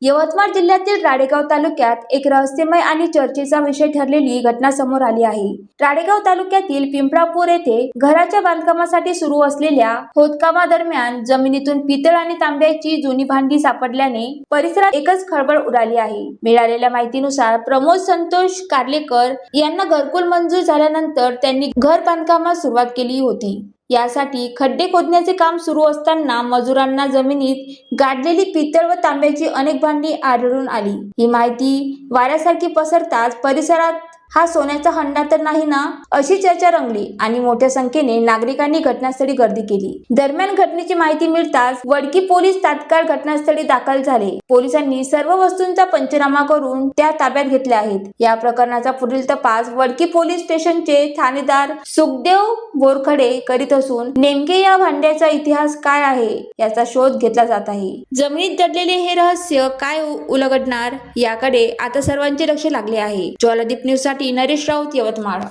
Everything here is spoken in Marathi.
यवतमाळ जिल्ह्यातील राळेगाव तालुक्यात एक रहस्यमय आणि चर्चेचा विषय ठरलेली घटना समोर आली आहे। राळेगाव तालुक्यातील पिंपळापूर येथे घराच्या बांधकामासाठी सुरू असलेल्या खोदकामादरम्यान जमिनीतून पितळ आणि तांब्याची जुनी भांडी सापडल्याने परिसरात एकच खळबळ उडाली आहे। मिळालेल्या माहितीनुसार प्रमोद संतोष कार्लेकर यांना घरकुल मंजूर झाल्यानंतर त्यांनी घर बांधकामास सुरुवात केली होती। यासाठी खड्डे खोदण्याचे काम सुरू असताना मजुरांना जमिनीत गाडलेली पितळ व तांब्याची अनेक भांडी आढळून आली। ही माहिती वाऱ्यासारखी पसरताच परिसरात हा सोन्याचा हंडा तर नाही ना अशी चर्चा रंगली आणि मोठ्या संख्येने नागरिकांनी घटनास्थळी गर्दी केली। दरम्यान घटनेची माहिती मिळताच वडकी पोलीस तात्काळ घटनास्थळी दाखल झाले। पोलिसांनी सर्व वस्तूंचा पंचनामा करून त्या ताब्यात घेतल्या आहेत। या प्रकरणाचा पुढील तपास वडकी पोलीस स्टेशनचे ठाणेदार सुखदेव बोरखडे करीत असून नेमके या भांड्याचा इतिहास काय आहे याचा शोध घेतला जात आहे। जमिनीत दडलेले हे रहस्य काय उलगडणार याकडे आता सर्वांचे लक्ष लागले आहे। ज्वालादीप न्यूज साठी नरेश राऊत, यवतमाळ।